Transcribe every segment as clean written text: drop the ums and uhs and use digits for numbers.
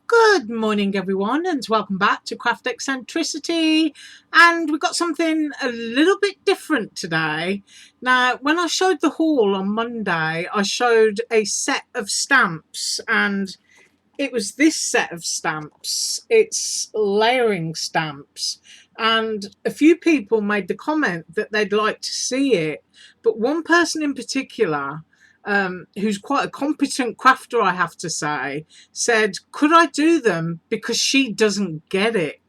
Good morning, everyone, and welcome back to Craft Eccentricity. And we've got something a little bit different today. Now, when I showed the haul on Monday, I showed a set of stamps, and it was this set of stamps. It's layering stamps. And a few people made the comment that they'd like to see it, but one person in particular, who's quite a competent crafter, I have to say, said, could I do them because she doesn't get it?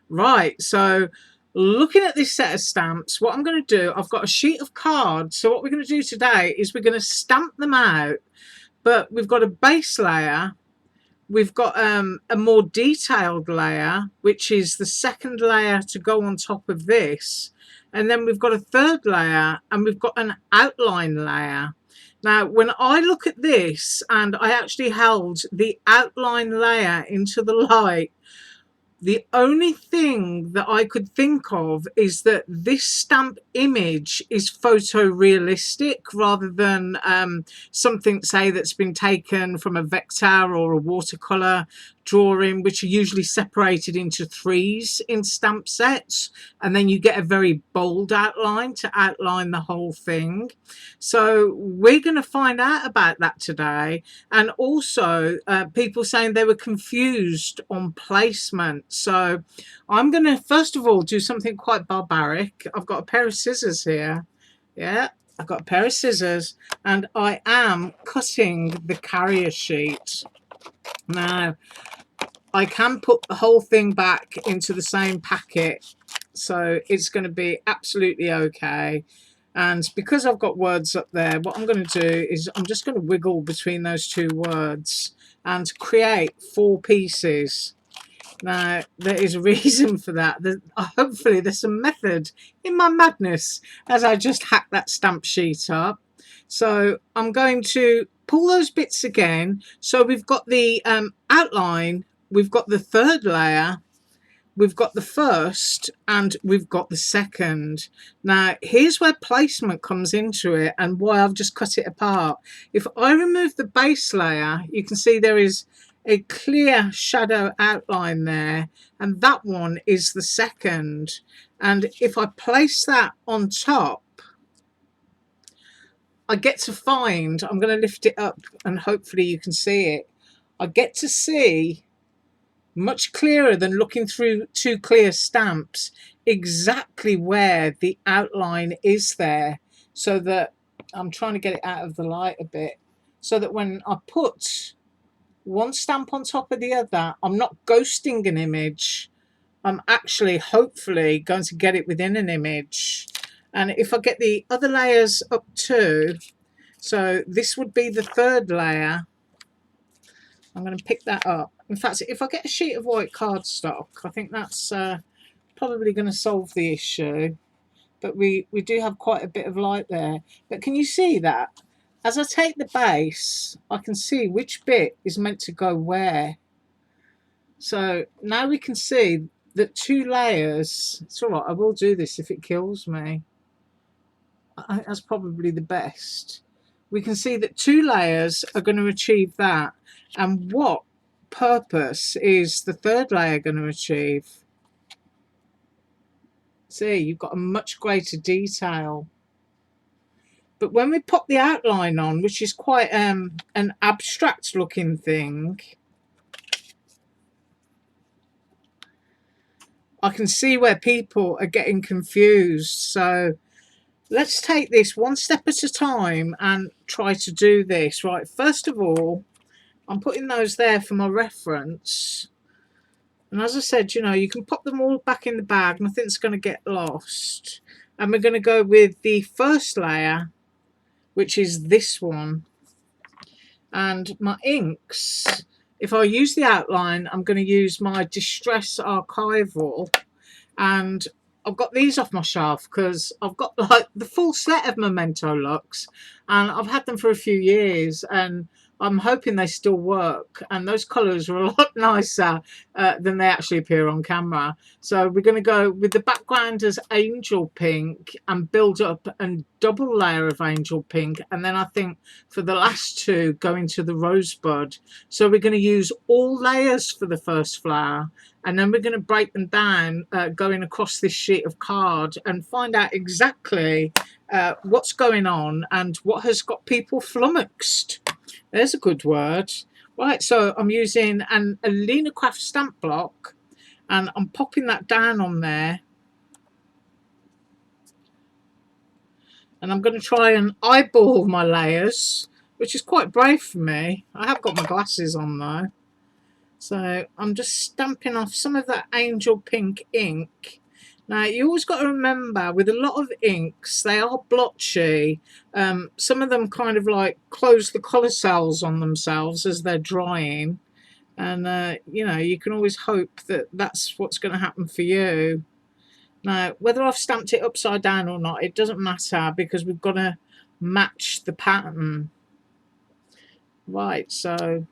Right, so looking at this set of stamps, what I'm going to do, I've got a sheet of cards. So what we're going to do today is we're going to stamp them out, but we've got a base layer. We've got a more detailed layer, which is the second layer to go on top of this. And then we've got a third layer, and we've got an outline layer. Now, when I look at this, and I actually held the outline layer into the light, the only thing that I could think of is that this stamp image is photorealistic rather than something, say, that's been taken from a vector or a watercolor drawing, which are usually separated into threes in stamp sets, and then you get a very bold outline to outline the whole thing. So we're going to find out about that today. And also people saying they were confused on placement. So I'm going to first of all do something quite barbaric. I've got a pair of scissors here. Yeah, I've got a pair of scissors, and I am cutting the carrier sheet. Now, I can put the whole thing back into the same packet, so it's going to be absolutely okay. And because I've got words up there, what I'm going to do is I'm just going to wiggle between those two words and create 4 pieces. Now, there is a reason for that. Hopefully there's some method in my madness as I just hack that stamp sheet up. So I'm going to pull those bits again. So we've got the outline, we've got the third layer, we've got the first, and we've got the second. Now, here's where placement comes into it and why I've just cut it apart. If I remove the base layer, you can see there is a clear shadow outline there, and that one is the second. And if I place that on top, I get to find, I'm going to lift it up and hopefully you can see it, I get to see much clearer than looking through 2 clear stamps exactly where the outline is there, so that I'm trying to get it out of the light a bit, so that when I put one stamp on top of the other, I'm not ghosting an image. I'm actually hopefully going to get it within an image. And if I get the other layers up too, so this would be the third layer, I'm going to pick that up. In fact, if I get a sheet of white cardstock, I think that's probably going to solve the issue. But we do have quite a bit of light there. But can you see that? As I take the base, I can see which bit is meant to go where. So now we can see that 2 layers, it's all right, I will do this if it kills me. I think that's probably the best. We can see that 2 layers are going to achieve that. And what purpose is the third layer going to achieve? See, you've got a much greater detail. But when we pop the outline on, which is quite an abstract looking thing, I can see where people are getting confused. So let's take this one step at a time and try to do this. Right, first of all, I'm putting those there for my reference. And as I said, you know, you can pop them all back in the bag. Nothing's going to get lost. And we're going to go with the first layer, which is this one. And my inks, if I use the outline, I'm going to use my Distress Archival. And I've got these off my shelf because I've got like the full set of Memento Lux, and I've had them for a few years, and I'm hoping they still work, and those colours are a lot nicer than they actually appear on camera. So we're going to go with the background as angel pink and build up a double layer of angel pink, and then I think for the last two go into the rosebud. So we're going to use all layers for the first flower, and then we're going to break them down going across this sheet of card and find out exactly what's going on and what has got people flummoxed. There's a good word. Right, so I'm using an AlinaCraft stamp block and I'm popping that down on there. And I'm going to try and eyeball my layers, which is quite brave for me. I have got my glasses on though. So I'm just stamping off some of that angel pink ink. Now, you always got to remember, with a lot of inks, they are blotchy. Some of them kind of like close the colour cells on themselves as they're drying. And, you know, you can always hope that that's what's going to happen for you. Now, whether I've stamped it upside down or not, it doesn't matter because we've got to match the pattern. Right, so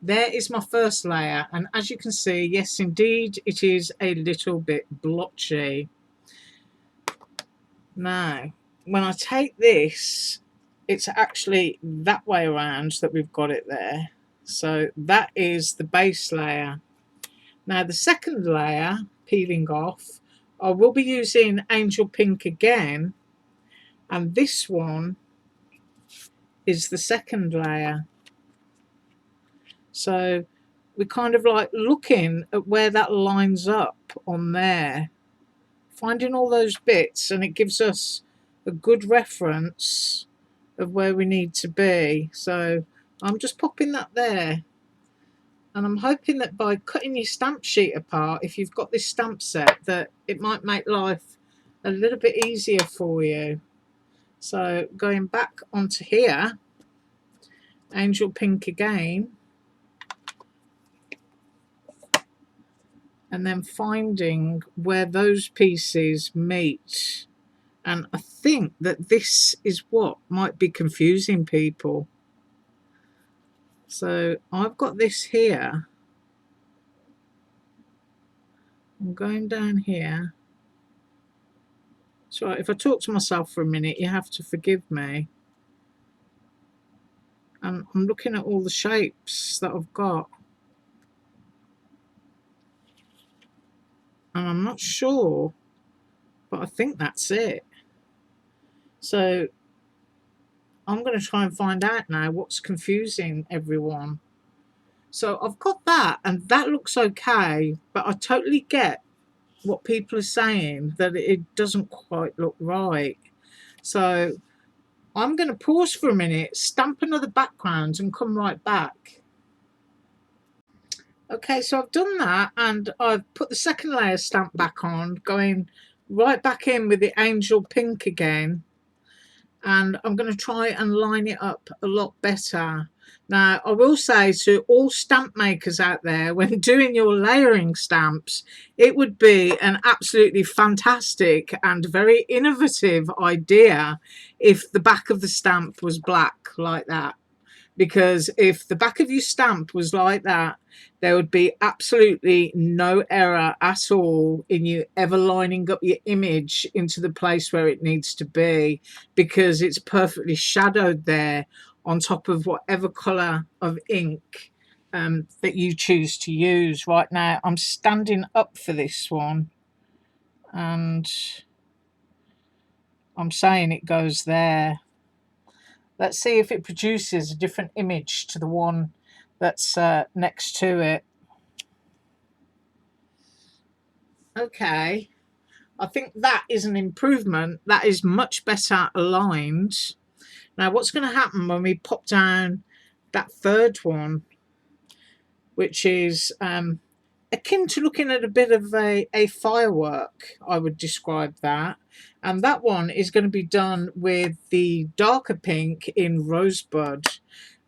there is my first layer, and as you can see, yes indeed it is a little bit blotchy. Now when I take this, it's actually that way around that we've got it there. So that is the base layer. Now the second layer, peeling off, I will be using angel pink again, and this one is the second layer. So we're kind of like looking at where that lines up on there, finding all those bits, and it gives us a good reference of where we need to be. So I'm just popping that there, and I'm hoping that by cutting your stamp sheet apart, if you've got this stamp set, that it might make life a little bit easier for you. So going back onto here, angel pink again, and then finding where those pieces meet. And I think that this is what might be confusing people. So I've got this here. I'm going down here. So if I talk to myself for a minute, you have to forgive me. And I'm looking at all the shapes that I've got. And I'm not sure, but I think that's it. So I'm going to try and find out now what's confusing everyone. So I've got that, and that looks okay, but I totally get what people are saying, that it doesn't quite look right. So I'm going to pause for a minute, stamp another background, and come right back. Okay, so I've done that, and I've put the second layer stamp back on, going right back in with the angel pink again, and I'm going to try and line it up a lot better. Now, I will say to all stamp makers out there, when doing your layering stamps, it would be an absolutely fantastic and very innovative idea if the back of the stamp was black like that. Because if the back of your stamp was like that, there would be absolutely no error at all in you ever lining up your image into the place where it needs to be, because it's perfectly shadowed there on top of whatever colour of ink that you choose to use. Right now I'm standing up for this one, and I'm saying it goes there. Let's see if it produces a different image to the one that's next to it. Okay, I think that is an improvement. That is much better aligned. Now what's going to happen when we pop down that third one, which is akin to looking at a bit of a firework, I would describe that. And that one is going to be done with the darker pink in Rosebud.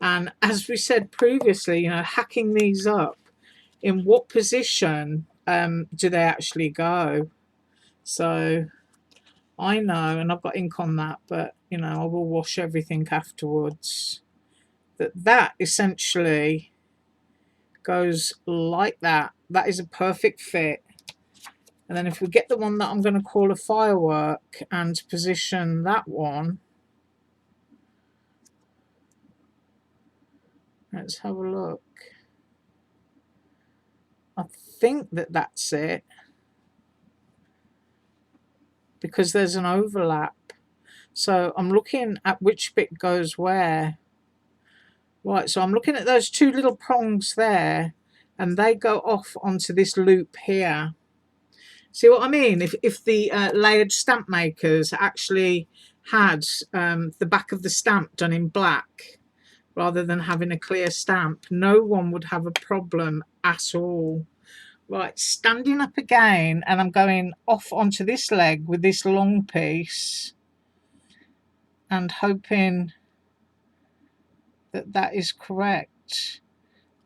And as we said previously, you know, hacking these up, in what position do they actually go? So I know, and I've got ink on that, but you know, I will wash everything afterwards, that essentially goes like that. That is a perfect fit. And then if we get the one that I'm going to call a firework and position that one, let's have a look. I think that that's it, because there's an overlap. So I'm looking at which bit goes where. Right, so I'm looking at those two little prongs there, and they go off onto this loop here. See what I mean? If the layered stamp makers actually had the back of the stamp done in black rather than having a clear stamp, no one would have a problem at all. Right, standing up again, and I'm going off onto this leg with this long piece and hoping that that is correct.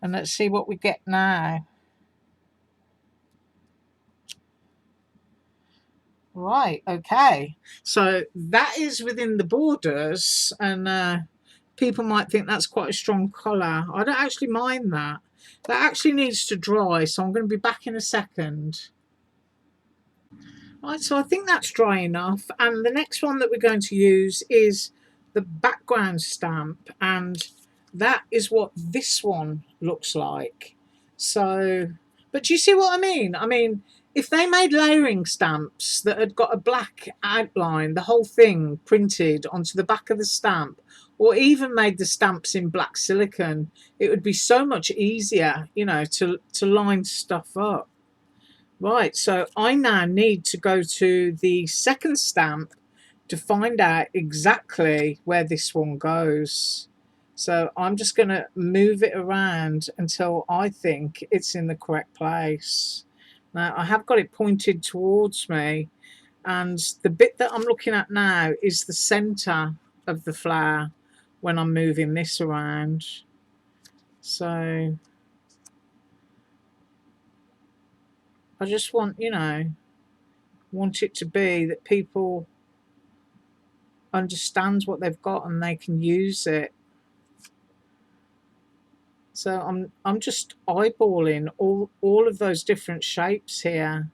And let's see what we get now. Right, okay. So that is within the borders, and people might think that's quite a strong colour. I don't actually mind that. That actually needs to dry, so I'm going to be back in a second. Right, so I think that's dry enough, and the next one that we're going to use is the background stamp, and that is what this one looks like. So, but do you see what I mean? I mean, if they made layering stamps that had got a black outline, the whole thing printed onto the back of the stamp, or even made the stamps in black silicone, it would be so much easier, you know, to line stuff up. Right, so I now need to go to the second stamp to find out exactly where this one goes. So I'm just going to move it around until I think it's in the correct place. Now I have got it pointed towards me, and the bit that I'm looking at now is the center of the flower when I'm moving this around. So I just want, you know, want it to be that people understand what they've got and they can use it. So I'm just eyeballing all of those different shapes here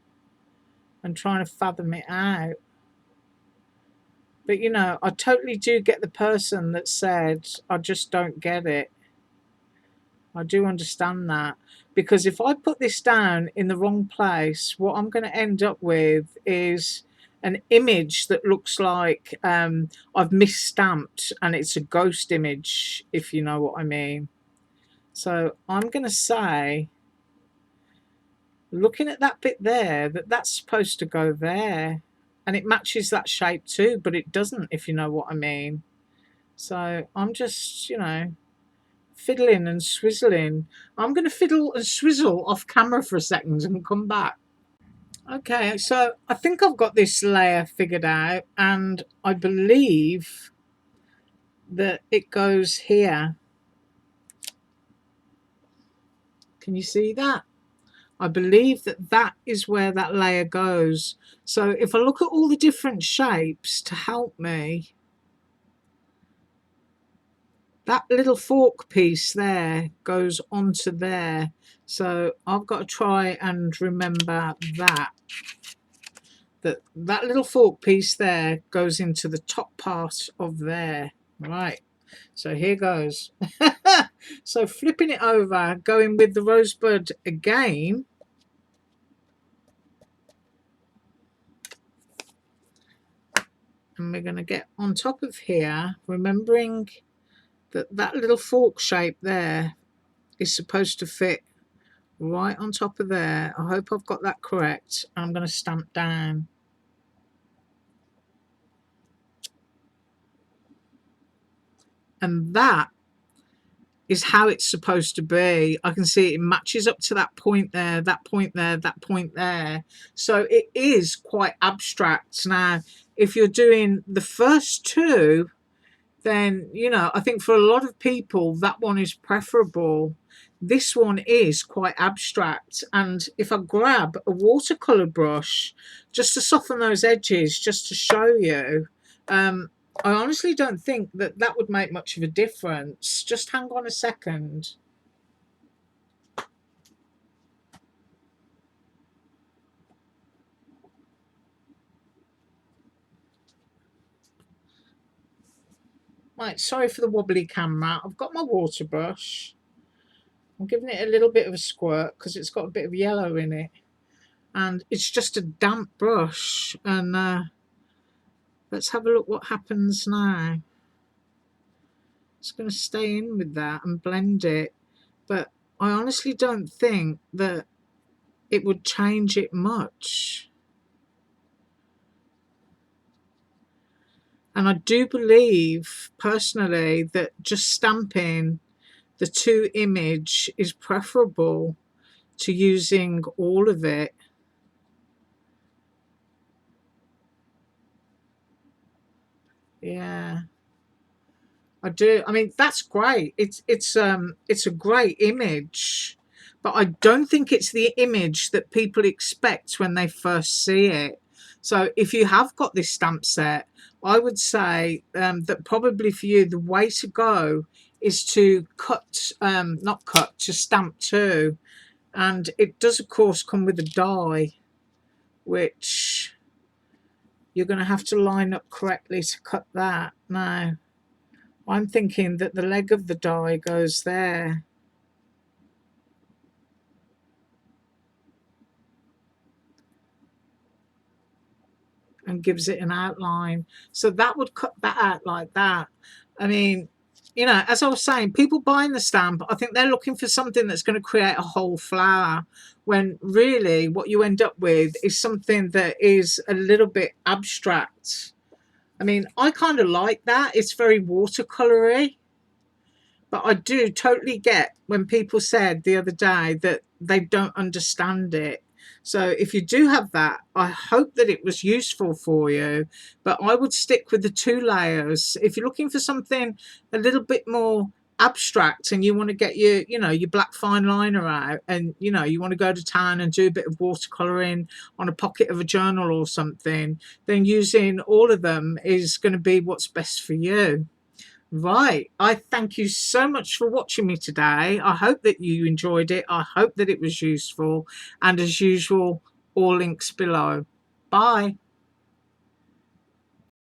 and trying to fathom it out. But you know, I totally do get the person that said, I just don't get it. I do understand that, because if I put this down in the wrong place, what I'm going to end up with is an image that looks like I've misstamped, and it's a ghost image, if you know what I mean. So I'm going to say, looking at that bit there, that that's supposed to go there, and it matches that shape too, but it doesn't, if you know what I mean. So I'm just, you know, fiddling and swizzling. I'm going to fiddle and swizzle off camera for a second and come back. Okay, so I think I've got this layer figured out, and I believe that it goes here. Can you see that? I believe that that is where that layer goes. So if I look at all the different shapes to help me, that little fork piece there goes onto there. So I've got to try and remember that little fork piece there goes into the top part of there. Right, so here goes. So flipping it over, going with the rosebud again. And we're going to get on top of here, remembering that that little fork shape there is supposed to fit right on top of there. I hope I've got that correct. I'm going to stamp down. And that is how it's supposed to be. I can see it matches up to that point there, that point there, that point there. So it is quite abstract. Now, if you're doing the first two, then, you know, I think for a lot of people, that one is preferable. This one is quite abstract. And if I grab a watercolour brush, just to soften those edges, just to show you, I honestly don't think that that would make much of a difference. Just hang on a second. Right, sorry for the wobbly camera. I've got my water brush. I'm giving it a little bit of a squirt because it's got a bit of yellow in it. And it's just a damp brush. And let's have a look what happens now. It's going to stay in with that and blend it. But I honestly don't think that it would change it much. And I do believe personally that just stamping the two image is preferable to using all of it. Yeah, I do. I mean, that's great. It's a great image, but I don't think it's the image that people expect when they first see it. So if you have got this stamp set, I would say that probably for you the way to go is to cut, not cut, to stamp two, and it does of course come with a die, which you're going to have to line up correctly to cut that. Now, I'm thinking that the leg of the die goes there. And gives it an outline. So that would cut that out like that. I mean, you know, as I was saying, people buying the stamp, I think they're looking for something that's going to create a whole flower, when really what you end up with is something that is a little bit abstract. I mean, I kind of like that. It's very watercolory. But I do totally get when people said the other day that they don't understand it. So if you do have that, I hope that it was useful for you. But I would stick with the two layers. If you're looking for something a little bit more abstract and you want to get your, you know, your black fine liner out, and you know, you want to go to town and do a bit of watercoloring on a pocket of a journal or something, then using all of them is going to be what's best for you. Right. I thank you so much for watching me today. I hope that you enjoyed it. I hope that it was useful. And as usual, all links below. Bye.